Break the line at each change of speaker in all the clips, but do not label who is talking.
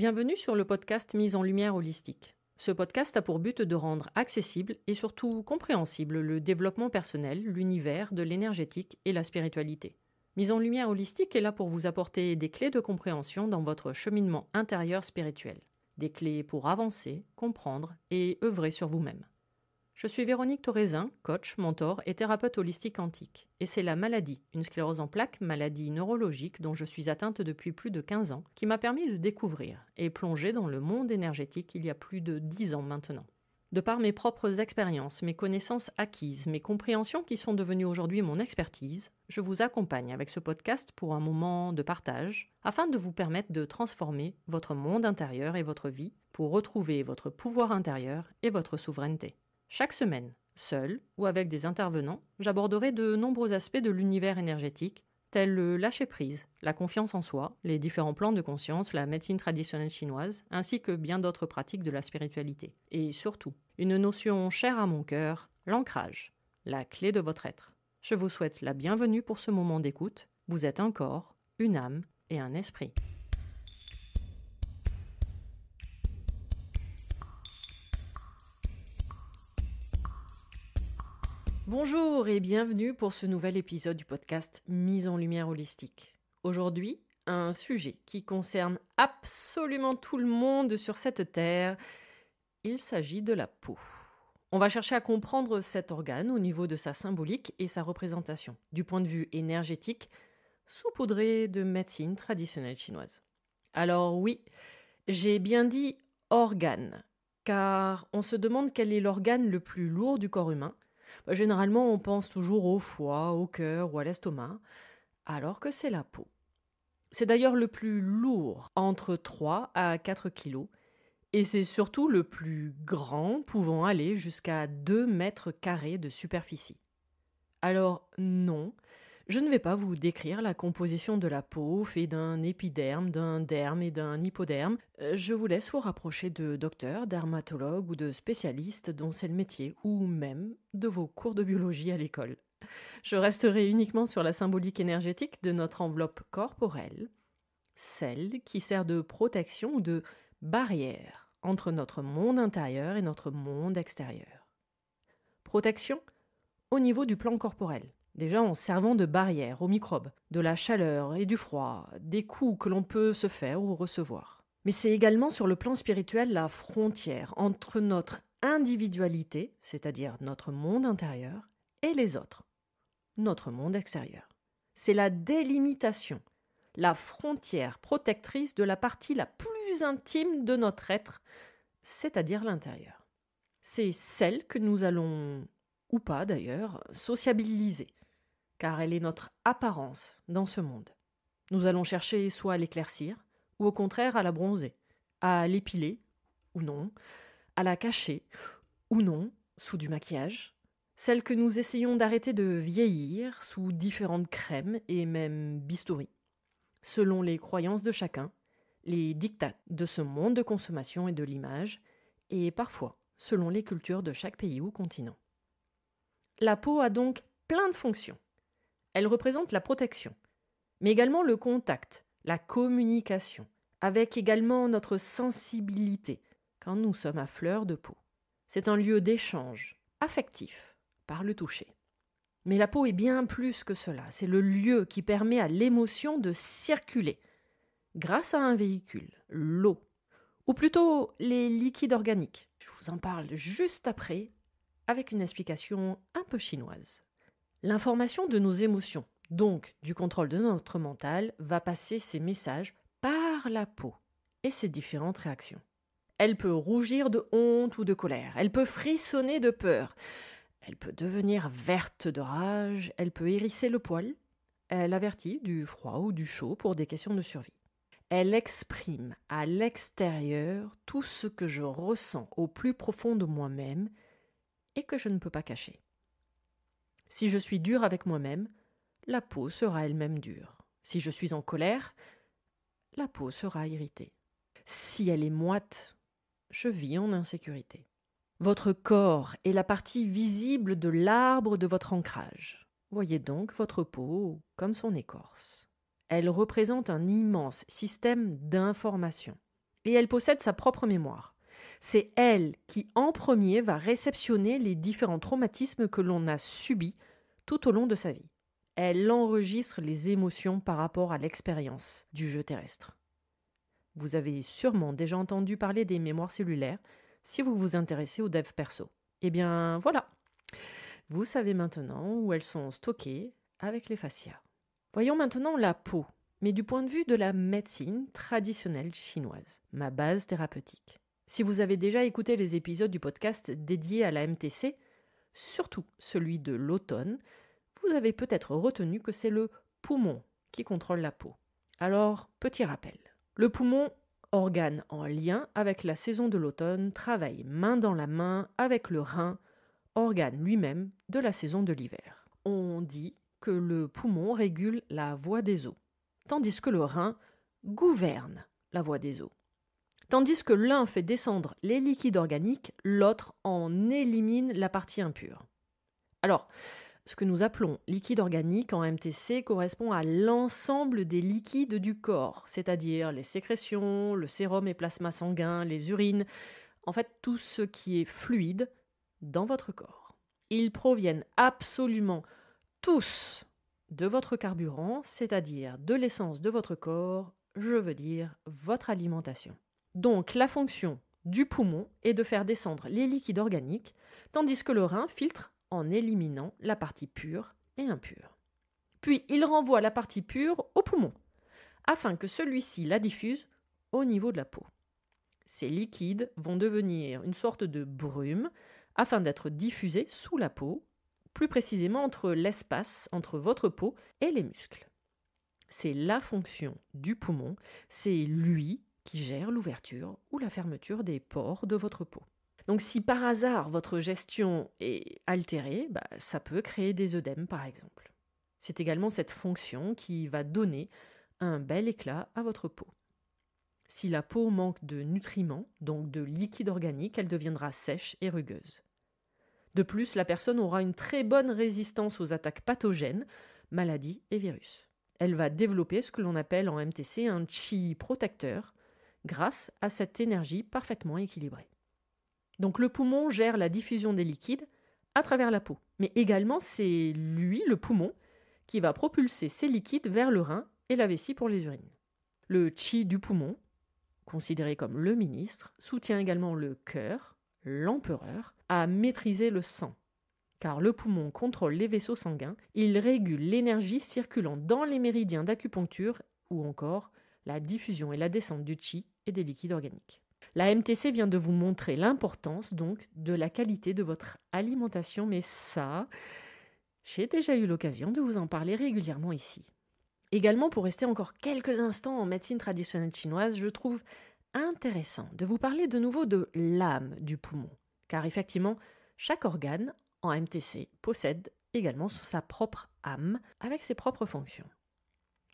Bienvenue sur le podcast Mise en lumière holistique. Ce podcast a pour but de rendre accessible et surtout compréhensible le développement personnel, l'univers de l'énergétique et la spiritualité. Mise en lumière holistique est là pour vous apporter des clés de compréhension dans votre cheminement intérieur spirituel. Des clés pour avancer, comprendre et œuvrer sur vous-même. Je suis Véronique Thorezin, coach, mentor et thérapeute holistique quantique. Et c'est la maladie, une sclérose en plaques, maladie neurologique dont je suis atteinte depuis plus de 15 ans, qui m'a permis de découvrir et plonger dans le monde énergétique il y a plus de 10 ans maintenant. De par mes propres expériences, mes connaissances acquises, mes compréhensions qui sont devenues aujourd'hui mon expertise, je vous accompagne avec ce podcast pour un moment de partage, afin de vous permettre de transformer votre monde intérieur et votre vie pour retrouver votre pouvoir intérieur et votre souveraineté. Chaque semaine, seul ou avec des intervenants, j'aborderai de nombreux aspects de l'univers énergétique, tels le lâcher-prise, la confiance en soi, les différents plans de conscience, la médecine traditionnelle chinoise, ainsi que bien d'autres pratiques de la spiritualité. Et surtout, une notion chère à mon cœur, l'ancrage, la clé de votre être. Je vous souhaite la bienvenue pour ce moment d'écoute. Vous êtes un corps, une âme et un esprit. Bonjour et bienvenue pour ce nouvel épisode du podcast Mise en lumière holistique. Aujourd'hui, un sujet qui concerne absolument tout le monde sur cette terre. Il s'agit de la peau. On va chercher à comprendre cet organe au niveau de sa symbolique et sa représentation, du point de vue énergétique, saupoudré de médecine traditionnelle chinoise. Alors oui, j'ai bien dit organe, car on se demande quel est l'organe le plus lourd du corps humain. Généralement, on pense toujours au foie, au cœur ou à l'estomac, alors que c'est la peau. C'est d'ailleurs le plus lourd, entre 3 à 4 kilos, et c'est surtout le plus grand, pouvant aller jusqu'à 2 mètres carrés de superficie. Alors non, je ne vais pas vous décrire la composition de la peau, faite d'un épiderme, d'un derme et d'un hypoderme. Je vous laisse vous rapprocher de docteurs, dermatologues ou de spécialistes dont c'est le métier, ou même de vos cours de biologie à l'école. Je resterai uniquement sur la symbolique énergétique de notre enveloppe corporelle, celle qui sert de protection ou de barrière entre notre monde intérieur et notre monde extérieur. Protection au niveau du plan corporel. Déjà en servant de barrière aux microbes, de la chaleur et du froid, des coups que l'on peut se faire ou recevoir. Mais c'est également sur le plan spirituel la frontière entre notre individualité, c'est-à-dire notre monde intérieur, et les autres, notre monde extérieur. C'est la délimitation, la frontière protectrice de la partie la plus intime de notre être, c'est-à-dire l'intérieur. C'est celle que nous allons, ou pas d'ailleurs, sociabiliser, car elle est notre apparence dans ce monde. Nous allons chercher soit à l'éclaircir, ou au contraire à la bronzer, à l'épiler, ou non, à la cacher, ou non, sous du maquillage, celle que nous essayons d'arrêter de vieillir sous différentes crèmes et même bistouris, selon les croyances de chacun, les dictats de ce monde de consommation et de l'image, et parfois selon les cultures de chaque pays ou continent. La peau a donc plein de fonctions. Elle représente la protection, mais également le contact, la communication, avec également notre sensibilité quand nous sommes à fleur de peau. C'est un lieu d'échange affectif par le toucher. Mais la peau est bien plus que cela. C'est le lieu qui permet à l'émotion de circuler grâce à un véhicule, l'eau, ou plutôt les liquides organiques. Je vous en parle juste après avec une explication un peu chinoise. L'information de nos émotions, donc du contrôle de notre mental, va passer ses messages par la peau et ses différentes réactions. Elle peut rougir de honte ou de colère, elle peut frissonner de peur, elle peut devenir verte de rage, elle peut hérisser le poil, elle avertit du froid ou du chaud pour des questions de survie. Elle exprime à l'extérieur tout ce que je ressens au plus profond de moi-même et que je ne peux pas cacher. Si je suis dur avec moi-même, la peau sera elle-même dure. Si je suis en colère, la peau sera irritée. Si elle est moite, je vis en insécurité. Votre corps est la partie visible de l'arbre de votre ancrage. Voyez donc votre peau comme son écorce. Elle représente un immense système d'information. Et elle possède sa propre mémoire. C'est elle qui, en premier, va réceptionner les différents traumatismes que l'on a subis tout au long de sa vie. Elle enregistre les émotions par rapport à l'expérience du jeu terrestre. Vous avez sûrement déjà entendu parler des mémoires cellulaires si vous vous intéressez au dev perso. Eh bien, voilà. Vous savez maintenant où elles sont stockées avec les fascias. Voyons maintenant la peau, mais du point de vue de la médecine traditionnelle chinoise, ma base thérapeutique. Si vous avez déjà écouté les épisodes du podcast dédiés à la MTC, surtout celui de l'automne, vous avez peut-être retenu que c'est le poumon qui contrôle la peau. Alors, petit rappel. Le poumon, organe en lien avec la saison de l'automne, travaille main dans la main avec le rein, organe lui-même de la saison de l'hiver. On dit que le poumon régule la voie des eaux, tandis que le rein gouverne la voie des eaux. Tandis que l'un fait descendre les liquides organiques, l'autre en élimine la partie impure. Alors, ce que nous appelons liquide organique en MTC correspond à l'ensemble des liquides du corps, c'est-à-dire les sécrétions, le sérum et plasma sanguin, les urines, en fait tout ce qui est fluide dans votre corps. Ils proviennent absolument tous de votre carburant, c'est-à-dire de l'essence de votre corps, je veux dire votre alimentation. Donc la fonction du poumon est de faire descendre les liquides organiques, tandis que le rein filtre en éliminant la partie pure et impure. Puis il renvoie la partie pure au poumon, afin que celui-ci la diffuse au niveau de la peau. Ces liquides vont devenir une sorte de brume, afin d'être diffusés sous la peau, plus précisément entre l'espace entre votre peau et les muscles. C'est la fonction du poumon, c'est lui qui gère l'ouverture ou la fermeture des pores de votre peau. Donc si par hasard votre gestion est altérée, ça peut créer des œdèmes par exemple. C'est également cette fonction qui va donner un bel éclat à votre peau. Si la peau manque de nutriments, donc de liquide organique, elle deviendra sèche et rugueuse. De plus, la personne aura une très bonne résistance aux attaques pathogènes, maladies et virus. Elle va développer ce que l'on appelle en MTC un chi protecteur, grâce à cette énergie parfaitement équilibrée. Donc le poumon gère la diffusion des liquides à travers la peau. Mais également, c'est lui, le poumon, qui va propulser ces liquides vers le rein et la vessie pour les urines. Le chi du poumon, considéré comme le ministre, soutient également le cœur, l'empereur, à maîtriser le sang. Car le poumon contrôle les vaisseaux sanguins, il régule l'énergie circulant dans les méridiens d'acupuncture ou encore la diffusion et la descente du chi et des liquides organiques. La MTC vient de vous montrer l'importance donc de la qualité de votre alimentation, mais ça, j'ai déjà eu l'occasion de vous en parler régulièrement ici. Également, pour rester encore quelques instants en médecine traditionnelle chinoise, je trouve intéressant de vous parler de nouveau de l'âme du poumon, car effectivement, chaque organe en MTC possède également sa propre âme avec ses propres fonctions.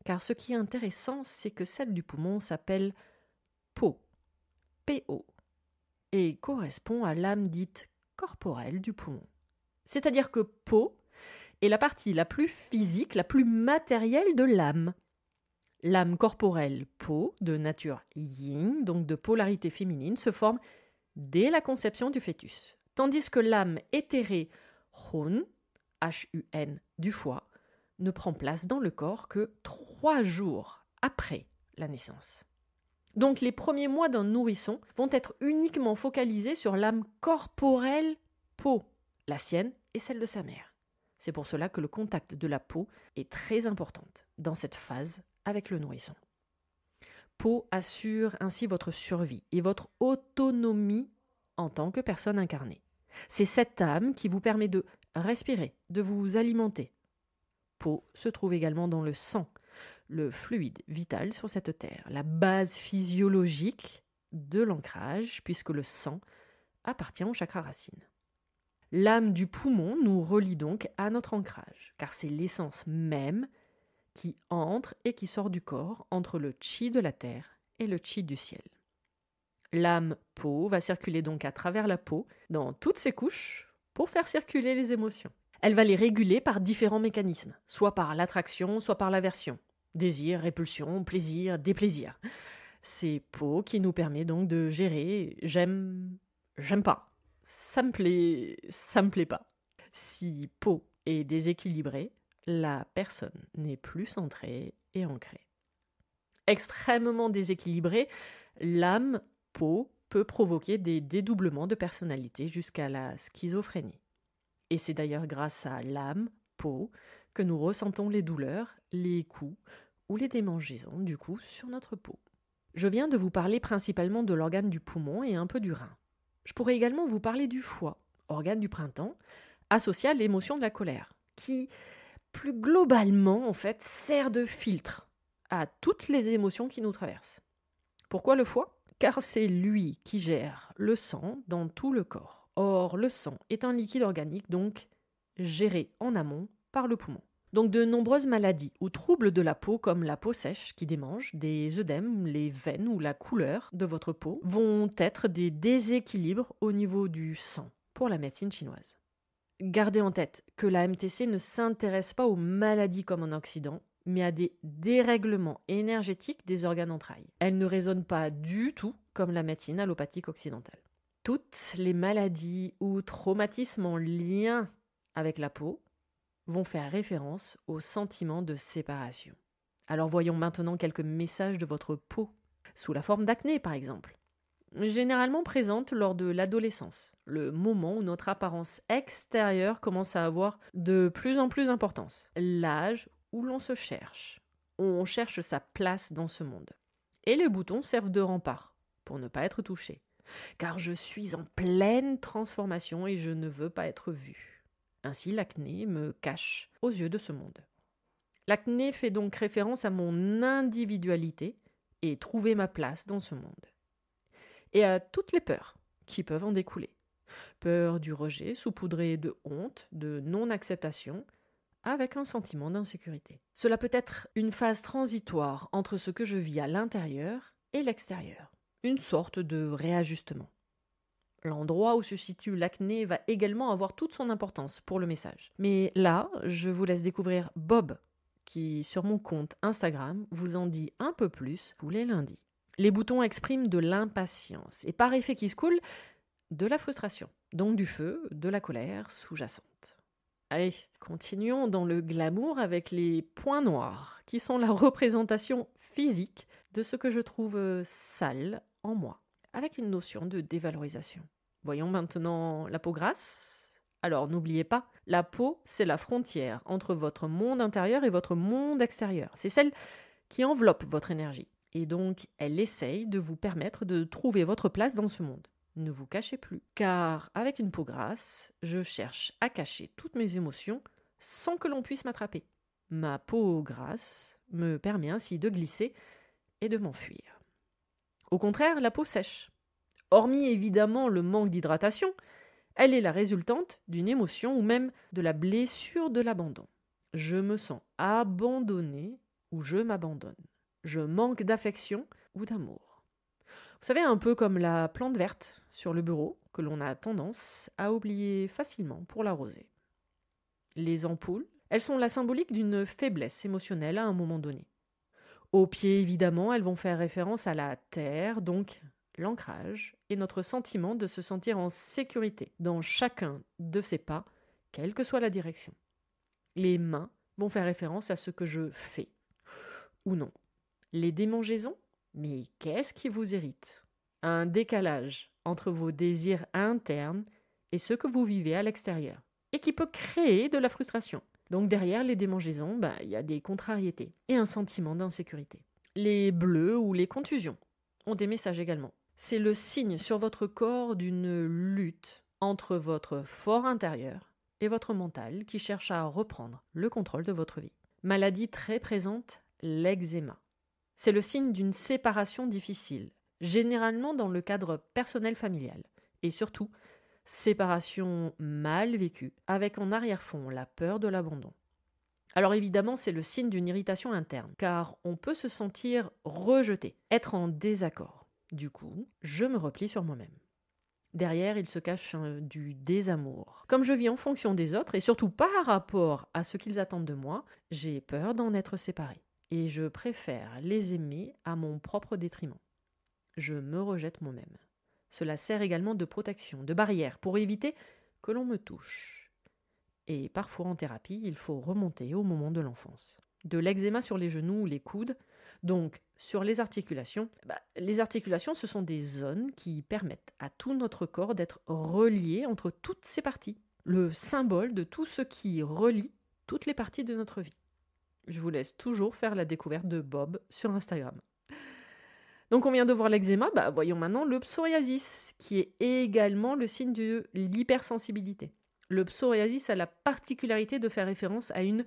Car ce qui est intéressant, c'est que celle du poumon s'appelle Po, P-O, et correspond à l'âme dite corporelle du poumon. C'est-à-dire que Po est la partie la plus physique, la plus matérielle de l'âme. L'âme corporelle Po, de nature yin, donc de polarité féminine, se forme dès la conception du fœtus, tandis que l'âme éthérée Hun, H-U-N, du foie, ne prend place dans le corps que 3 jours après la naissance. Donc les premiers mois d'un nourrisson vont être uniquement focalisés sur l'âme corporelle Po, la sienne et celle de sa mère. C'est pour cela que le contact de la peau est très important dans cette phase avec le nourrisson. Po assure ainsi votre survie et votre autonomie en tant que personne incarnée. C'est cette âme qui vous permet de respirer, de vous alimenter. Po se trouve également dans le sang, le fluide vital sur cette terre, la base physiologique de l'ancrage, puisque le sang appartient au chakra racine. L'âme du poumon nous relie donc à notre ancrage, car c'est l'essence même qui entre et qui sort du corps entre le chi de la terre et le chi du ciel. L'âme Po va circuler donc à travers la peau, dans toutes ses couches, pour faire circuler les émotions. Elle va les réguler par différents mécanismes, soit par l'attraction, soit par l'aversion. Désir, répulsion, plaisir, déplaisir. C'est Po qui nous permet donc de gérer j'aime pas, ça me plaît pas. Si Po est déséquilibré, la personne n'est plus centrée et ancrée. Extrêmement déséquilibrée, l'âme Po peut provoquer des dédoublements de personnalité jusqu'à la schizophrénie. Et c'est d'ailleurs grâce à l'âme Po que nous ressentons les douleurs, les coups ou les démangeaisons du coup sur notre peau. Je viens de vous parler principalement de l'organe du poumon et un peu du rein. Je pourrais également vous parler du foie, organe du printemps, associé à l'émotion de la colère, qui, plus globalement, en fait, sert de filtre à toutes les émotions qui nous traversent. Pourquoi le foie ? Car c'est lui qui gère le sang dans tout le corps. Or, le sang est un liquide organique, donc géré en amont par le poumon. Donc de nombreuses maladies ou troubles de la peau comme la peau sèche qui démange, des œdèmes, les veines ou la couleur de votre peau vont être des déséquilibres au niveau du sang pour la médecine chinoise. Gardez en tête que la MTC ne s'intéresse pas aux maladies comme en Occident, mais à des dérèglements énergétiques des organes entrailles. Elle ne résonne pas du tout comme la médecine allopathique occidentale. Toutes les maladies ou traumatismes en lien avec la peau vont faire référence au sentiment de séparation. Alors voyons maintenant quelques messages de votre peau, sous la forme d'acné par exemple. Généralement présente lors de l'adolescence, le moment où notre apparence extérieure commence à avoir de plus en plus d'importance. L'âge où l'on se cherche. On cherche sa place dans ce monde. Et les boutons servent de rempart pour ne pas être touché. Car je suis en pleine transformation et je ne veux pas être vue. Ainsi, l'acné me cache aux yeux de ce monde. L'acné fait donc référence à mon individualité et trouver ma place dans ce monde. Et à toutes les peurs qui peuvent en découler. Peur du rejet saupoudrée de honte, de non-acceptation, avec un sentiment d'insécurité. Cela peut être une phase transitoire entre ce que je vis à l'intérieur et l'extérieur. Une sorte de réajustement. L'endroit où se situe l'acné va également avoir toute son importance pour le message. Mais là, je vous laisse découvrir Bob, qui sur mon compte Instagram vous en dit un peu plus tous les lundis. Les boutons expriment de l'impatience et par effet qui se coule, de la frustration, donc du feu, de la colère sous-jacente. Allez, continuons dans le glamour avec les points noirs, qui sont la représentation physique de ce que je trouve sale en moi, avec une notion de dévalorisation. Voyons maintenant la peau grasse. Alors n'oubliez pas, la peau, c'est la frontière entre votre monde intérieur et votre monde extérieur. C'est celle qui enveloppe votre énergie. Et donc, elle essaye de vous permettre de trouver votre place dans ce monde. Ne vous cachez plus. Car avec une peau grasse, je cherche à cacher toutes mes émotions sans que l'on puisse m'attraper. Ma peau grasse me permet ainsi de glisser et de m'enfuir. Au contraire, la peau sèche. Hormis évidemment le manque d'hydratation, elle est la résultante d'une émotion ou même de la blessure de l'abandon. Je me sens abandonné ou je m'abandonne. Je manque d'affection ou d'amour. Vous savez, un peu comme la plante verte sur le bureau que l'on a tendance à oublier facilement pour l'arroser. Les ampoules, elles sont la symbolique d'une faiblesse émotionnelle à un moment donné. Au pied, évidemment, elles vont faire référence à la terre, donc l'ancrage, et notre sentiment de se sentir en sécurité dans chacun de ses pas, quelle que soit la direction. Les mains vont faire référence à ce que je fais, ou non. Les démangeaisons, mais qu'est-ce qui vous irrite ? Un décalage entre vos désirs internes et ce que vous vivez à l'extérieur, et qui peut créer de la frustration. Donc derrière les démangeaisons, il y a des contrariétés et un sentiment d'insécurité. Les bleus ou les contusions ont des messages également. C'est le signe sur votre corps d'une lutte entre votre fort intérieur et votre mental qui cherche à reprendre le contrôle de votre vie. Maladie très présente, l'eczéma. C'est le signe d'une séparation difficile, généralement dans le cadre personnel familial, et surtout, séparation mal vécue, avec en arrière-fond la peur de l'abandon. Alors évidemment, c'est le signe d'une irritation interne, car on peut se sentir rejeté, être en désaccord. Du coup, je me replie sur moi-même. Derrière, il se cache du désamour. Comme je vis en fonction des autres, et surtout par rapport à ce qu'ils attendent de moi, j'ai peur d'en être séparé. Et je préfère les aimer à mon propre détriment. je me rejette moi-même. Cela sert également de protection, de barrière, pour éviter que l'on me touche. Et parfois en thérapie, il faut remonter au moment de l'enfance. De l'eczéma sur les genoux ou les coudes, donc sur les articulations. Les articulations, ce sont des zones qui permettent à tout notre corps d'être relié entre toutes ses parties. Le symbole de tout ce qui relie toutes les parties de notre vie. Je vous laisse toujours faire la découverte de Bob sur Instagram. Donc on vient de voir l'eczéma, voyons maintenant le psoriasis, qui est également le signe de l'hypersensibilité. Le psoriasis a la particularité de faire référence à une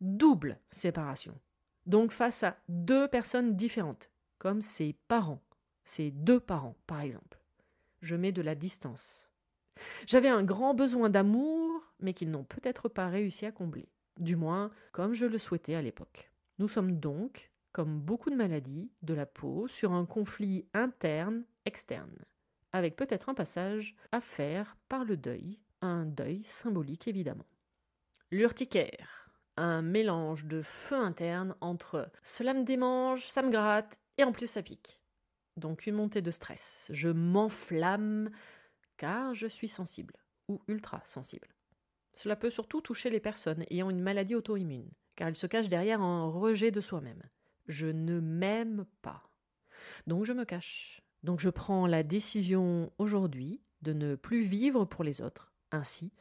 double séparation. Donc face à deux personnes différentes, comme ses parents, ses deux parents par exemple. Je mets de la distance. J'avais un grand besoin d'amour, mais qu'ils n'ont peut-être pas réussi à combler. Du moins, comme je le souhaitais à l'époque. Nous sommes donc, comme beaucoup de maladies de la peau, sur un conflit interne-externe, avec peut-être un passage à faire par le deuil, un deuil symbolique évidemment. L'urticaire, un mélange de feu interne entre « cela me démange, ça me gratte et en plus ça pique ». Donc une montée de stress, je m'enflamme car je suis sensible ou ultra sensible. Cela peut surtout toucher les personnes ayant une maladie auto-immune, car elles se cachent derrière un rejet de soi-même. Je ne m'aime pas. Donc je me cache. Donc je prends la décision aujourd'hui de ne plus vivre pour les autres. Ainsi,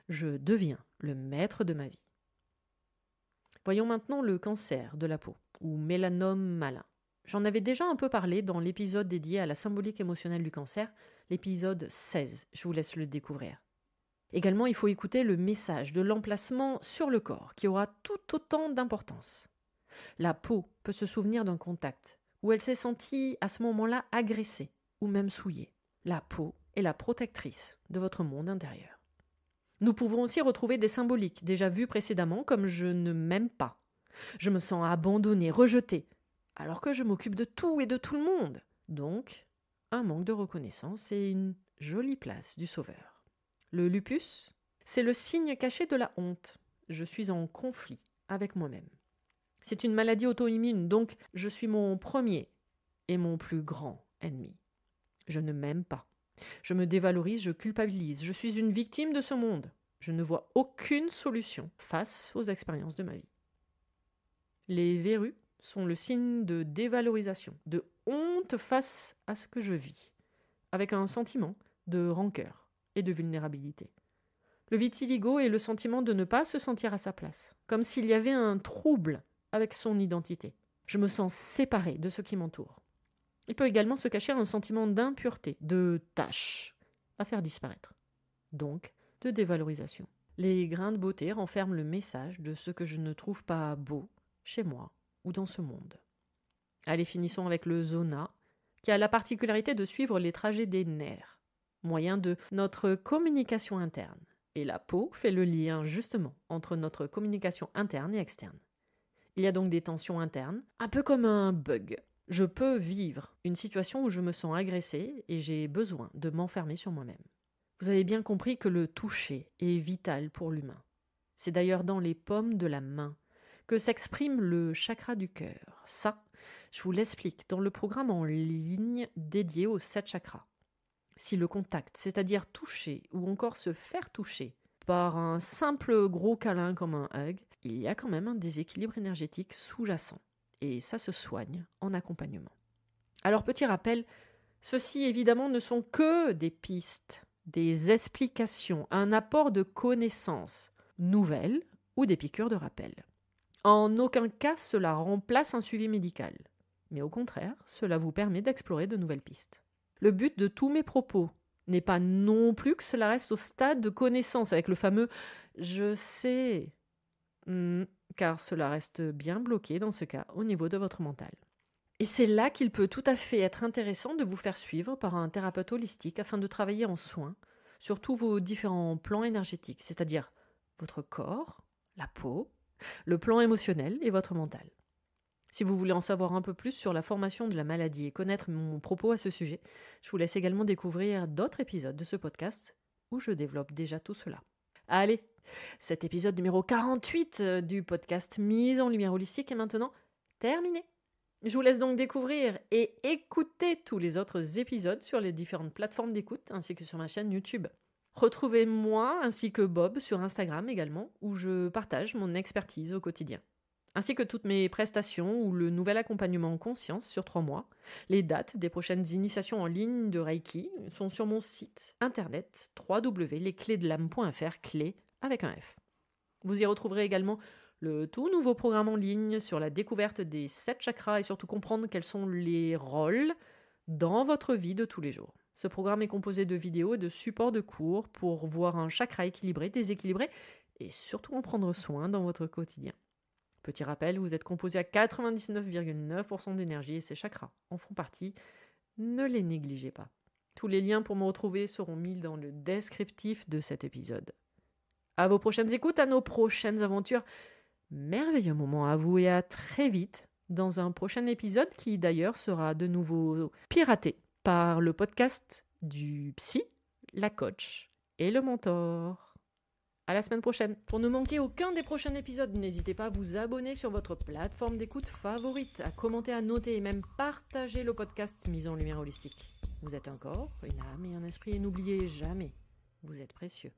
je deviens le maître de ma vie. Voyons maintenant le cancer de la peau, ou mélanome malin. J'en avais déjà un peu parlé dans l'épisode dédié à la symbolique émotionnelle du cancer, l'épisode 16. Je vous laisse le découvrir. Également, il faut écouter le message de l'emplacement sur le corps, qui aura tout autant d'importance. La peau peut se souvenir d'un contact, où elle s'est sentie à ce moment-là agressée, ou même souillée. La peau est la protectrice de votre monde intérieur. Nous pouvons aussi retrouver des symboliques déjà vus précédemment, comme je ne m'aime pas. Je me sens abandonnée, rejetée, alors que je m'occupe de tout et de tout le monde. Donc, un manque de reconnaissance et une jolie place du sauveur. Le lupus, c'est le signe caché de la honte. Je suis en conflit avec moi-même. C'est une maladie auto-immune, donc je suis mon premier et mon plus grand ennemi. Je ne m'aime pas. Je me dévalorise, je culpabilise. Je suis une victime de ce monde. Je ne vois aucune solution face aux expériences de ma vie. Les verrues sont le signe de dévalorisation, de honte face à ce que je vis, avec un sentiment de rancœur et de vulnérabilité. Le vitiligo est le sentiment de ne pas se sentir à sa place, comme s'il y avait un trouble avec son identité. Je me sens séparée de ce qui m'entoure. Il peut également se cacher un sentiment d'impureté, de tâche à faire disparaître, donc de dévalorisation. Les grains de beauté renferment le message de ce que je ne trouve pas beau chez moi ou dans ce monde. Allez, finissons avec le zona, qui a la particularité de suivre les trajets des nerfs, moyen de notre communication interne. Et la peau fait le lien justement entre notre communication interne et externe. Il y a donc des tensions internes, un peu comme un bug. Je peux vivre une situation où je me sens agressée et j'ai besoin de m'enfermer sur moi-même. Vous avez bien compris que le toucher est vital pour l'humain. C'est d'ailleurs dans les paumes de la main que s'exprime le chakra du cœur. Ça, je vous l'explique dans le programme en ligne dédié aux 7 chakras. Si le contact, c'est-à-dire toucher ou encore se faire toucher par un simple gros câlin comme un hug, il y a quand même un déséquilibre énergétique sous-jacent. Et ça se soigne en accompagnement. Alors petit rappel, ceci évidemment ne sont que des pistes, des explications, un apport de connaissances nouvelles ou des piqûres de rappel. En aucun cas cela remplace un suivi médical, mais au contraire, cela vous permet d'explorer de nouvelles pistes. Le but de tous mes propos n'est pas non plus que cela reste au stade de connaissance avec le fameux « je sais », car cela reste bien bloqué dans ce cas au niveau de votre mental. Et c'est là qu'il peut tout à fait être intéressant de vous faire suivre par un thérapeute holistique afin de travailler en soins sur tous vos différents plans énergétiques, c'est-à-dire votre corps, la peau, le plan émotionnel et votre mental. Si vous voulez en savoir un peu plus sur la formation de la maladie et connaître mon propos à ce sujet, je vous laisse également découvrir d'autres épisodes de ce podcast où je développe déjà tout cela. Allez, cet épisode numéro 48 du podcast Mise en Lumière Holistique est maintenant terminé. Je vous laisse donc découvrir et écouter tous les autres épisodes sur les différentes plateformes d'écoute ainsi que sur ma chaîne YouTube. Retrouvez-moi ainsi que Bob sur Instagram également, où je partage mon expertise au quotidien. Ainsi que toutes mes prestations ou le nouvel accompagnement en conscience sur 3 mois. Les dates des prochaines initiations en ligne de Reiki sont sur mon site internet www.lesclésdelame.fr, clés avec un F. Vous y retrouverez également le tout nouveau programme en ligne sur la découverte des 7 chakras et surtout comprendre quels sont les rôles dans votre vie de tous les jours. Ce programme est composé de vidéos et de supports de cours pour voir un chakra équilibré, déséquilibré et surtout en prendre soin dans votre quotidien. Petit rappel, vous êtes composé à 99,9% d'énergie et ces chakras en font partie. Ne les négligez pas. Tous les liens pour me retrouver seront mis dans le descriptif de cet épisode. À vos prochaines écoutes, à nos prochaines aventures. Merveilleux moment à vous et à très vite dans un prochain épisode qui d'ailleurs sera de nouveau piraté par le podcast du psy, la coach et le mentor. À la semaine prochaine. Pour ne manquer aucun des prochains épisodes, n'hésitez pas à vous abonner sur votre plateforme d'écoute favorite, à commenter, à noter et même partager le podcast Mise en Lumière Holistique. Vous êtes un corps, une âme et un esprit et n'oubliez jamais, vous êtes précieux.